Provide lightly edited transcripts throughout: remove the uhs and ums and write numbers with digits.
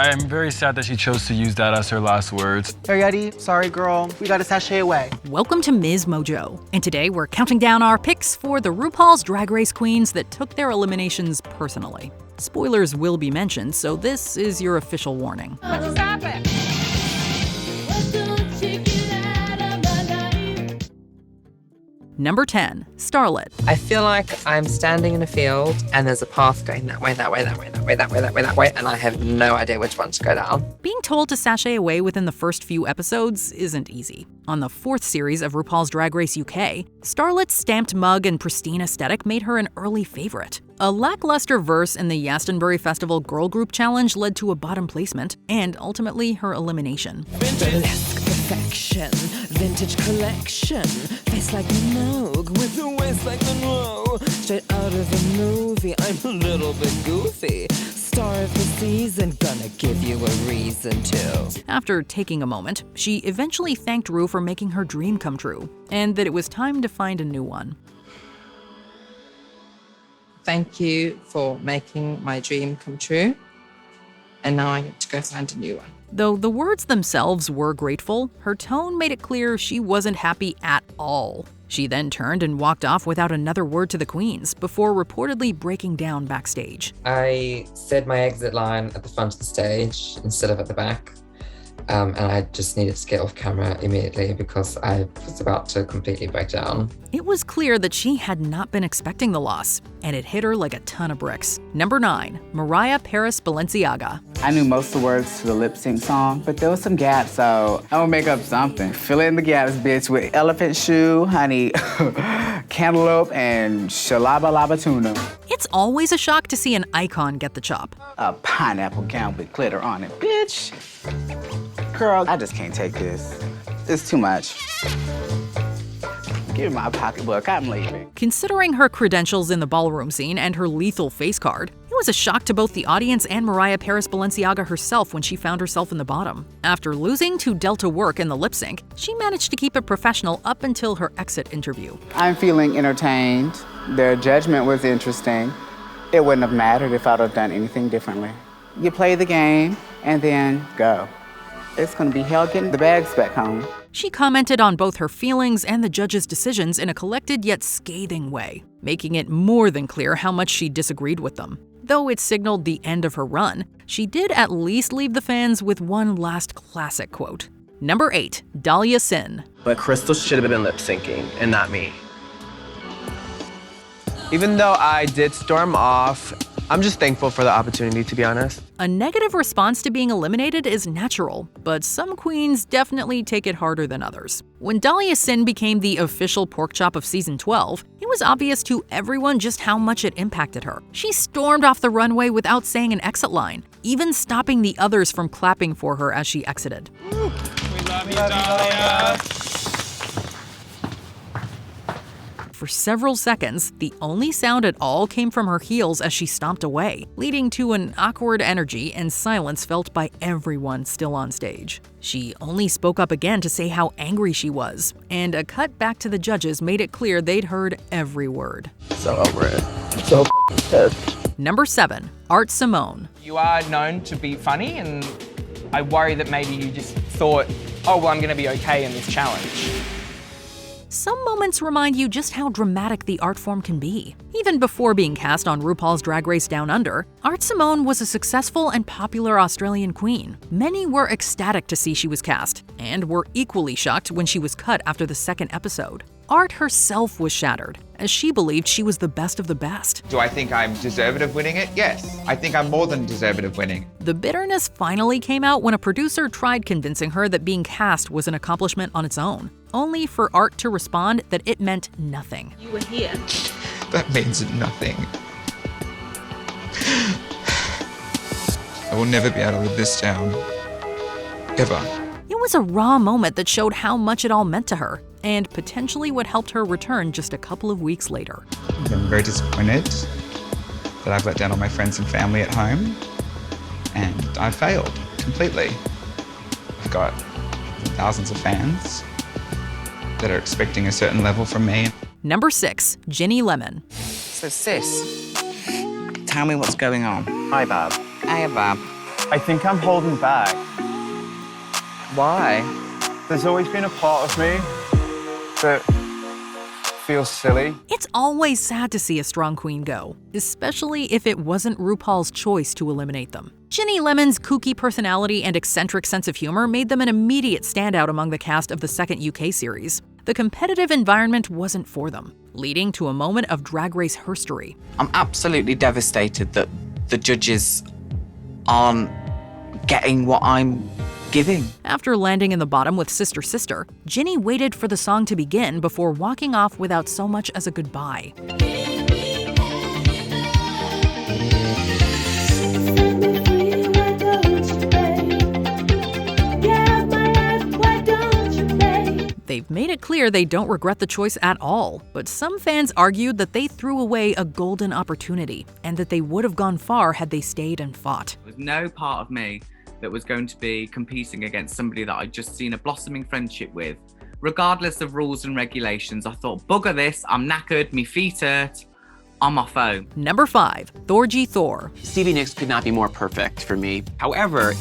I'm very sad that she chose to use that as her last words. Arietti, sorry girl, we gotta sashay away. Welcome to MsMojo, and today we're counting down our picks for the RuPaul's Drag Race queens that took their eliminations personally. Spoilers will be mentioned, so this is your official warning. Stop it! Number 10, Starlet. I feel like I'm standing in a field and there's a path going that way, that way, that way, that way, that way, that way, that way, and I have no idea which one to go down. Being told to sashay away within the first few episodes isn't easy. On the 4th series of RuPaul's Drag Race UK, Starlet's stamped mug and pristine aesthetic made her an early favorite. A lackluster verse in the Glastonbury Festival Girl Group Challenge led to a bottom placement, and ultimately her elimination. Burlesque perfection, vintage collection, face like Minogue with a waist like Monroe. Straight out of a movie, I'm a little bit goofy. Star of the season, gonna give you a reason to. After taking a moment, she eventually thanked Ru for making her dream come true, and that it was time to find a new one. Thank you for making my dream come true. And now I get to go find a new one. Though the words themselves were grateful, her tone made it clear she wasn't happy at all. She then turned and walked off without another word to the queens, before reportedly breaking down backstage. I said my exit line at the front of the stage instead of at the back. And I just needed to get off camera immediately because I was about to completely break down. It was clear that she had not been expecting the loss, and it hit her like a ton of bricks. Number 9, Mariah Balenciaga. I knew most of the words to the lip sync song, but there was some gaps, so I'm gonna make up something. Fill in the gaps, bitch, with elephant shoe, honey, cantaloupe, and shalaba laba tuna. It's always a shock to see an icon get the chop. A pineapple gown with glitter on it, bitch. Girl, I just can't take this. It's too much. Give me my pocketbook, I'm leaving. Considering her credentials in the ballroom scene and her lethal face card, it was a shock to both the audience and Mariah Balenciaga herself when she found herself in the bottom. After losing to Delta Work in the lip sync, she managed to keep it professional up until her exit interview. I'm feeling entertained. Their judgment was interesting. It wouldn't have mattered if I'd have done anything differently. You play the game and then go. It's gonna be hell getting the bags back home. She commented on both her feelings and the judges' decisions in a collected yet scathing way, making it more than clear how much she disagreed with them. Though it signaled the end of her run, she did at least leave the fans with one last classic quote. Number 8, Dalia Sin. But Crystal should have been lip syncing and not me. Even though I did storm off, I'm just thankful for the opportunity, to be honest. A negative response to being eliminated is natural, but some queens definitely take it harder than others. When Dalia Sin became the official pork chop of season 12, it was obvious to everyone just how much it impacted her. She stormed off the runway without saying an exit line, even stopping the others from clapping for her as she exited. We love you, Dalia. For several seconds, the only sound at all came from her heels as she stomped away, leading to an awkward energy and silence felt by everyone still on stage. She only spoke up again to say how angry she was, and a cut back to the judges made it clear they'd heard every word. So over it. I'm so pissed. Number 7, Simone. You are known to be funny, and I worry that maybe you just thought, oh, well, I'm going to be okay in this challenge. Some moments remind you just how dramatic the art form can be. Even before being cast on RuPaul's Drag Race Down Under, Simone was a successful and popular Australian queen. Many were ecstatic to see she was cast, and were equally shocked when she was cut after the 2nd episode. Art herself was shattered, as she believed she was the best of the best. Do I think I'm deserved of winning it? Yes. I think I'm more than deserved of winning. The bitterness finally came out when a producer tried convincing her that being cast was an accomplishment on its own, only for Art to respond that it meant nothing. You were here. That means nothing. I will never be able to live this down. Ever. It was a raw moment that showed how much it all meant to her, and potentially what helped her return just a couple of weeks later. I'm very disappointed that I've let down all my friends and family at home, and I failed completely. I've got thousands of fans that are expecting a certain level from me. Number 6, Ginny Lemon. So sis, tell me what's going on. Hi, Bob. Hiya, Bob. I think I'm holding back. Why? There's always been a part of me that feels silly. It's always sad to see a strong queen go, especially if it wasn't RuPaul's choice to eliminate them. Ginny Lemon's kooky personality and eccentric sense of humor made them an immediate standout among the cast of the second UK series. The competitive environment wasn't for them, leading to a moment of Drag Race herstory. I'm absolutely devastated that the judges aren't getting what I'm giving. After landing in the bottom with Sister Sister, Ginny waited for the song to begin before walking off without so much as a goodbye. They've made it clear they don't regret the choice at all, but some fans argued that they threw away a golden opportunity and that they would have gone far had they stayed and fought. There was no part of me that was going to be competing against somebody that I'd just seen a blossoming friendship with. Regardless of rules and regulations, I thought, bugger this, I'm knackered, me feet hurt, I'm off home. Number 5, Thor G Thor. Stevie Nicks could not be more perfect for me. However,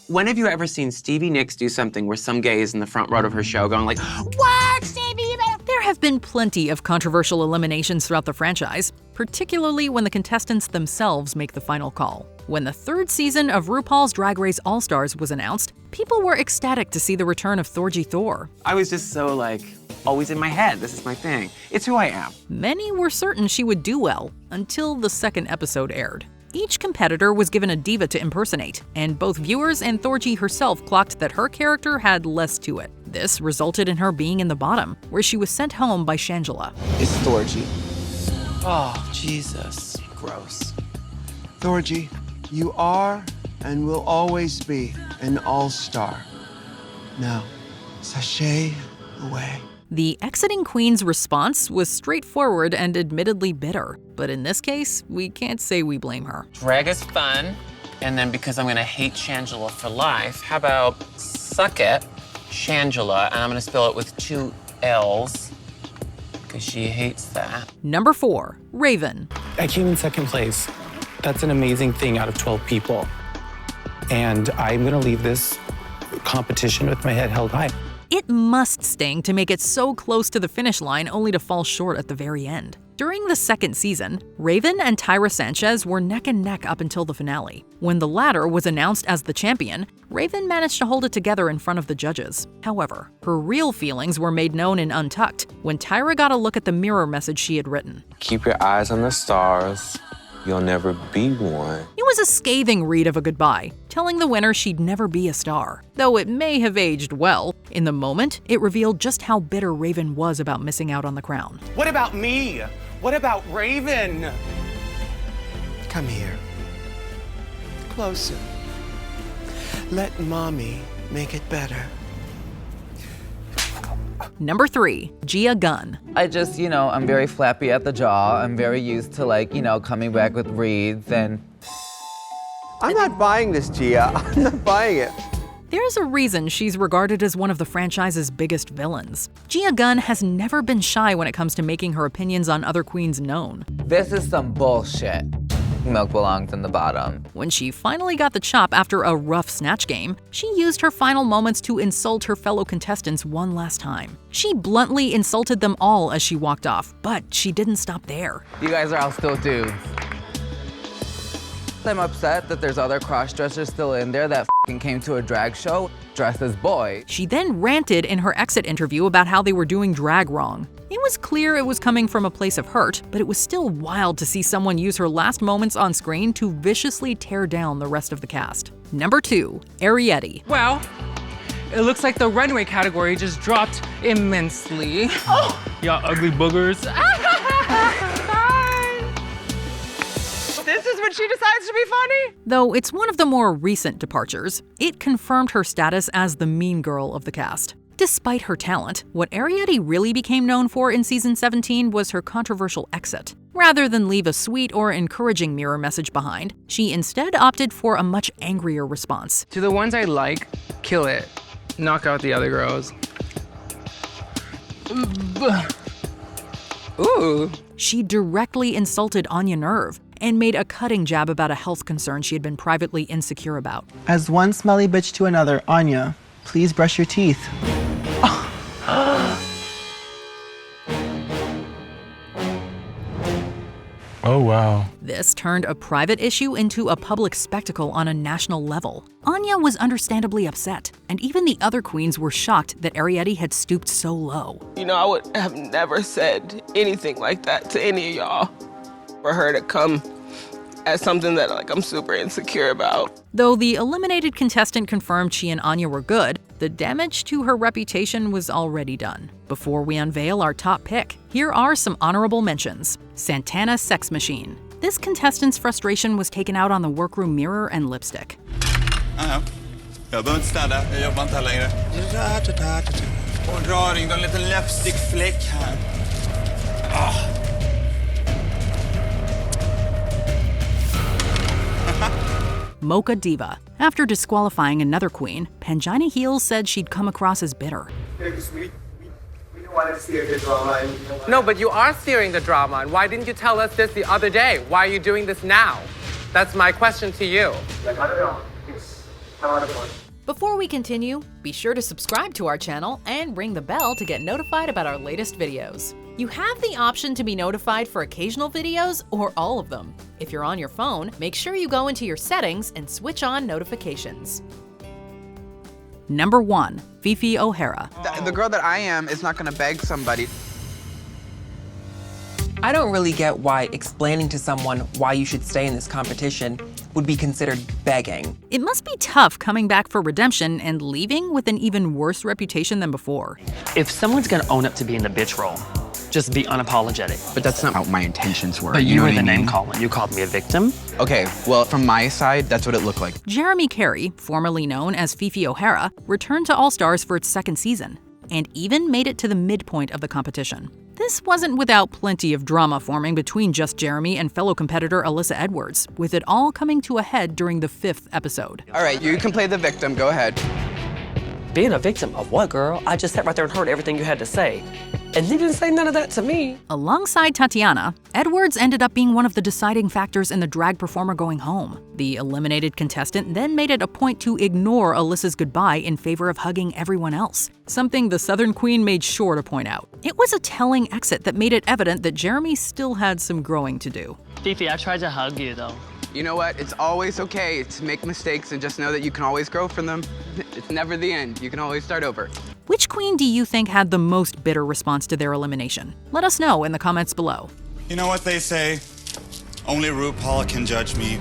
when have you ever seen Stevie Nicks do something where some gay is in the front row of her show going like, "What, Stevie?" There have been plenty of controversial eliminations throughout the franchise, particularly when the contestants themselves make the final call. When the 3rd season of RuPaul's Drag Race All-Stars was announced, people were ecstatic to see the return of Thor G Thor. I was just so always in my head. This is my thing. It's who I am. Many were certain she would do well until the 2nd episode aired. Each competitor was given a diva to impersonate, and both viewers and Thor G herself clocked that her character had less to it. This resulted in her being in the bottom, where she was sent home by Shangela. It's Thor G. Oh, Jesus. Gross. Thor G, you are and will always be an all-star. Now, sashay away. The exiting queen's response was straightforward and admittedly bitter, but in this case, we can't say we blame her. Drag is fun, and then because I'm gonna hate Shangela for life, how about suck it, Shangela, and I'm gonna spell it with 2 L's, because she hates that. Number 4, Raven. I came in 2nd place. That's an amazing thing out of 12 people. And I'm gonna leave this competition with my head held high. It must sting to make it so close to the finish line only to fall short at the very end. During the 2nd season, Raven and Tyra Sanchez were neck and neck up until the finale. When the latter was announced as the champion, Raven managed to hold it together in front of the judges. However, her real feelings were made known in Untucked when Tyra got a look at the mirror message she had written. Keep your eyes on the stars. You'll never be one. It was a scathing read of a goodbye, telling the winner she'd never be a star. Though it may have aged well, in the moment, it revealed just how bitter Raven was about missing out on the crown. What about me? What about Raven? Come here. Closer. Let mommy make it better. Number 3, Gia Gun. I just, I'm very flappy at the jaw. I'm very used to coming back with reads and... I'm not buying this, Gia. I'm not buying it. There's a reason she's regarded as one of the franchise's biggest villains. Gia Gun has never been shy when it comes to making her opinions on other queens known. This is some bullshit. Milk belongs in the bottom. When she finally got the chop after a rough snatch game, she used her final moments to insult her fellow contestants one last time. She bluntly insulted them all as she walked off, but she didn't stop there. You guys are all still dudes. I'm upset that there's other cross-dressers still in there that came to a drag show dressed as boys. She then ranted in her exit interview about how they were doing drag wrong. It was clear it was coming from a place of hurt, but it was still wild to see someone use her last moments on screen to viciously tear down the rest of the cast. Number 2, Arietti. Well, it looks like the runway category just dropped immensely. Oh, y'all ugly boogers. This is when she decides to be funny? Though it's one of the more recent departures, it confirmed her status as the mean girl of the cast. Despite her talent, what Arietti really became known for in season 17 was her controversial exit. Rather than leave a sweet or encouraging mirror message behind, she instead opted for a much angrier response. To the ones I like, kill it. Knock out the other girls. Ooh. She directly insulted Anya Nerve, and made a cutting jab about a health concern she had been privately insecure about. As one smelly bitch to another, Anya, please brush your teeth. Oh, wow. This turned a private issue into a public spectacle on a national level. Anya was understandably upset, and even the other queens were shocked that Arietti had stooped so low. You know, I would have never said anything like that to any of y'all. For her to come as something that I'm super insecure about. Though the eliminated contestant confirmed she and Anya were good, the damage to her reputation was already done. Before we unveil our top pick, here are some honorable mentions. Santana Sex Machine. This contestant's frustration was taken out on the workroom mirror and lipstick. Jag behöver inte städa, jag jobbar inte här längre. Och drar in en liten läppstickfläck här. Mocha Diva. After disqualifying another queen, Pangina Heels said she'd come across as bitter. No, but you are steering the drama, and why didn't you tell us this the other day? Why are you doing this now? That's my question to you. Before we continue, be sure to subscribe to our channel and ring the bell to get notified about our latest videos. You have the option to be notified for occasional videos or all of them. If you're on your phone, make sure you go into your settings and switch on notifications. Number 1. Phi Phi O'Hara. The girl that I am is not gonna beg somebody. I don't really get why explaining to someone why you should stay in this competition would be considered begging. It must be tough coming back for redemption and leaving with an even worse reputation than before. If someone's gonna own up to being the bitch role, just be unapologetic. But that's not how my intentions were. But you were know the what I name mean? calling. You called me a victim. Okay, well, from my side, that's what it looked like. Jeremy Carey, formerly known as Phi Phi O'Hara, returned to All Stars for its second season, and even made it to the midpoint of the competition. This wasn't without plenty of drama forming between just Jeremy and fellow competitor Alyssa Edwards, with it all coming to a head during the 5th episode. All right, you can play the victim, go ahead. Being a victim of what, girl? I just sat right there and heard everything you had to say. And you didn't say none of that to me. Alongside Tatiana, Edwards ended up being one of the deciding factors in the drag performer going home. The eliminated contestant then made it a point to ignore Alyssa's goodbye in favor of hugging everyone else, something the Southern Queen made sure to point out. It was a telling exit that made it evident that Jeremy still had some growing to do. Phi Phi, I tried to hug you, though. You know what? It's always okay to make mistakes and just know that you can always grow from them. It's never the end. You can always start over. Which queen do you think had the most bitter response to their elimination? Let us know in the comments below. You know what they say? Only RuPaul can judge me.